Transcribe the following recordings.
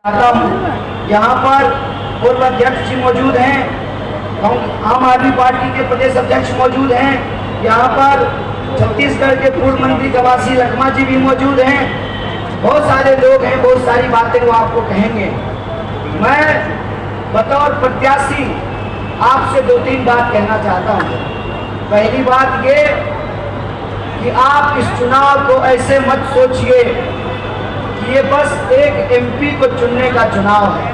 आता हूँ। यहाँ पर पूर्व अध्यक्ष जी मौजूद हैं, आम आदमी पार्टी के प्रदेश अध्यक्ष मौजूद हैं, यहाँ पर छत्तीसगढ़ के पूर्व मंत्री कवासी लखमा जी भी मौजूद हैं। बहुत सारे लोग हैं, बहुत सारी बातें वो आपको कहेंगे। मैं बतौर प्रत्याशी आपसे दो तीन बात कहना चाहता हूँ। पहली बात ये कि आप इस चुनाव को ऐसे मत सोचिए ये बस एक एमपी को चुनने का चुनाव है।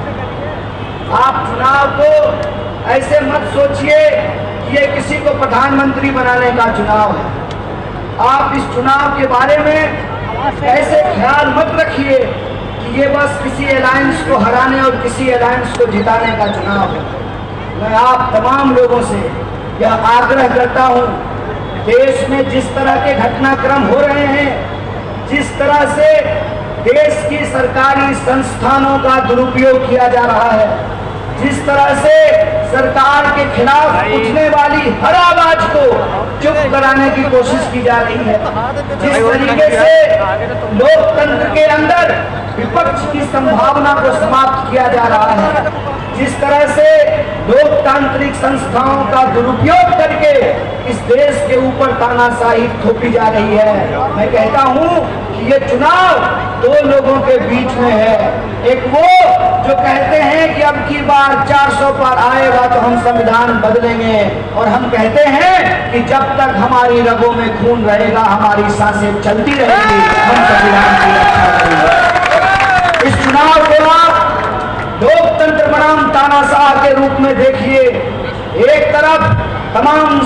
आप चुनाव को ऐसे मत सोचिए कि ये किसी को प्रधानमंत्री बनाने का चुनाव है। आप इस चुनाव के बारे में ऐसे ख्याल मत रखिए कि ये बस किसी अलायंस को हराने और किसी अलायंस को जिताने का चुनाव है। मैं आप तमाम लोगों से यह आग्रह करता हूँ, देश में जिस तरह के घटनाक्रम हो रहे हैं, जिस तरह से देश की सरकारी संस्थानों का दुरुपयोग किया जा रहा है, जिस तरह से सरकार के खिलाफ उठने वाली हर आवाज को चुप कराने की कोशिश की जा रही है, जिस तरीके से लोकतंत्र के अंदर विपक्ष की संभावना को समाप्त किया जा रहा है, जिस तरह से लोकतांत्रिक संस्थाओं का दुरुपयोग करके इस देश के ऊपर तानाशाही थोपी जा रही है। मैं कहता हूं कि ये चुनाव दो लोगों के बीच में है। एक वो जो कहते हैं कि अब की बार 400 पर आएगा तो हम संविधान बदलेंगे, और हम कहते हैं कि जब तक हमारी रगों में खून रहेगा, हमारी सांसें चलती रहेंगी, हम संविधान की रक्षा करेंगे। इस चुनाव को आप लोकतंत्र बनाम तानाशाह के रूप में देखिए। एक तरफ तमाम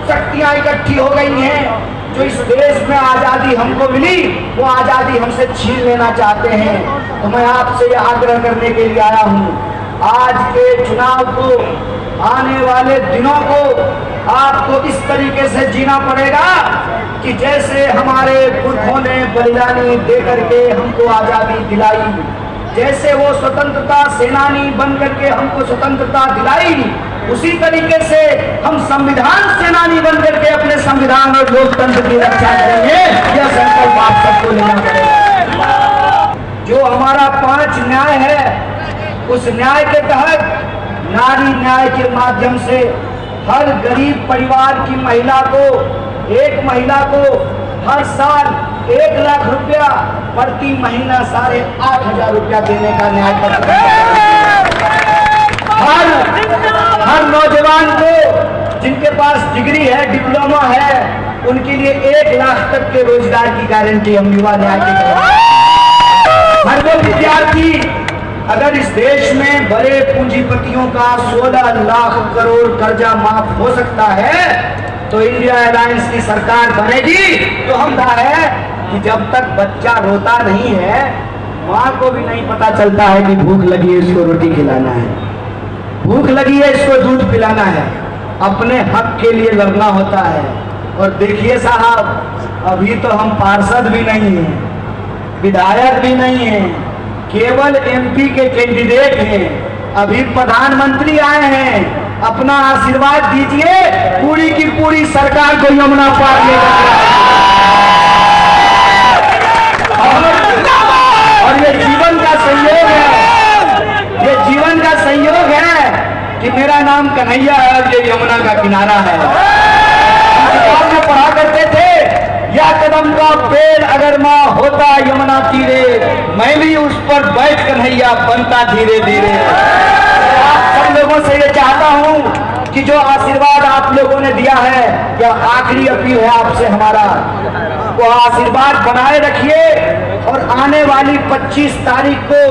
शक्तियां इकट्ठी हो गई हैं जो इस देश में आजादी हमको मिली, वो आजादी हमसे छीन लेना चाहते हैं। तो मैं आपसे यह आग्रह करने के लिए आया हूँ, आज के चुनाव को, आने वाले दिनों को आपको इस तरीके से जीना पड़ेगा कि जैसे हमारे पुरखों ने बलिदानी दे करके हमको आजादी दिलाई, जैसे वो स्वतंत्रता सेनानी बन करके हमको स्वतंत्रता दिलाई, उसी तरीके से हम संविधान सेनानी बन करके अपने संविधान और लोकतंत्र की रक्षा करेंगे। यह संकल्प आप सबको लेना पड़ेगा। जो हमारा 5 न्याय है, उस न्याय के तहत नारी न्याय के माध्यम से हर गरीब परिवार की महिला को, एक महिला को हर साल 1 लाख रुपया प्रति महीना 8,500 रुपया देने का न्याय हर नौजवान को जिनके पास डिग्री है, डिप्लोमा है, उनके लिए 1 लाख तक के रोजगार की गारंटी हम युवा न्याय की करेंगे। हर वो विद्यार्थी, अगर इस देश में बड़े पूंजीपतियों का 16 लाख करोड़ कर्जा माफ हो सकता है तो इंडिया अलायंस की सरकार बनेगी। तो हम कहा है कि जब तक बच्चा रोता नहीं है, माँ को भी नहीं पता चलता है कि भूख लगी है, इसको रोटी खिलाना है, भूख लगी है, इसको दूध पिलाना है, अपने हक के लिए लड़ना होता है। और देखिए साहब, अभी तो हम पार्षद भी नहीं हैं, विधायक भी नहीं हैं, केवल एमपी के कैंडिडेट हैं। अभी प्रधानमंत्री आए हैं, अपना आशीर्वाद दीजिए, पूरी की पूरी सरकार को यमुना पार ले और ये जीवन का संयोग है, ये जीवन का संयोग है कि मेरा नाम कन्हैया है और ये यमुना का किनारा है। हम किताब में पढ़ा करते थे, या कदम का पेड़ अगर माँ होता यमुना तीरे, मैं भी उस पर बैठ कन्हैया बनता धीरे धीरे। आप सब लोगों से ये चाहता हूँ कि जो आशीर्वाद आप लोगों ने दिया है, यह आखिरी अपील है आपसे हमारा, वो आशीर्वाद बनाए रखिए। और आने वाली 25 तारीख को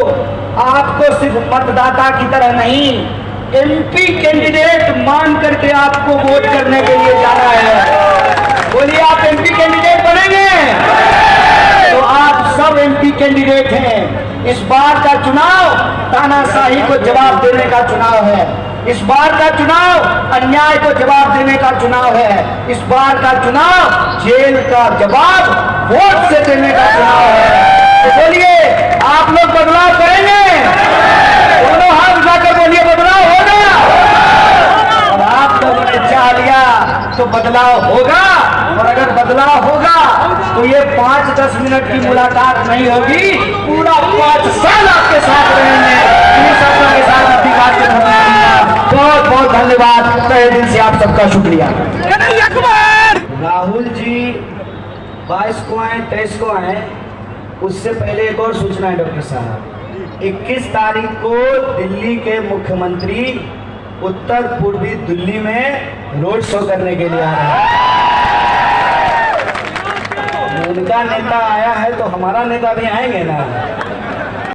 आपको सिर्फ मतदाता की तरह नहीं, एमपी कैंडिडेट मान करके आपको वोट करने के लिए जाना है। बोलिए, आप एमपी कैंडिडेट बनेंगे? तो आप सब एमपी कैंडिडेट हैं। इस बार का चुनाव तानाशाही को जवाब देने का चुनाव है। इस बार का चुनाव अन्याय को जवाब देने का चुनाव है। इस बार का चुनाव जेल का जवाब वोट से देने का चुनाव है। तो बोलिए, आप लोग बदलाव करेंगे? दोनों हाथ उठाकर बोलिए, बदलाव होगा। और आप लोगों ने चाह लिया तो बदलाव होगा। और अगर बदलाव होगा तो ये 5-10 मिनट की मुलाकात नहीं होगी, पूरा 5 साल आपके साथ रहेंगे। धन्यवाद, तहे दिल से आप सबका शुक्रिया। राहुल जी 22 को आए, 23 को आए, उससे पहले एक और सूचना है डॉक्टर साहब। 21 तारीख को दिल्ली के मुख्यमंत्री उत्तर पूर्वी दिल्ली में रोड शो करने के लिए आ रहे हैं। उनका नेता आया है तो हमारा नेता भी आएंगे ना।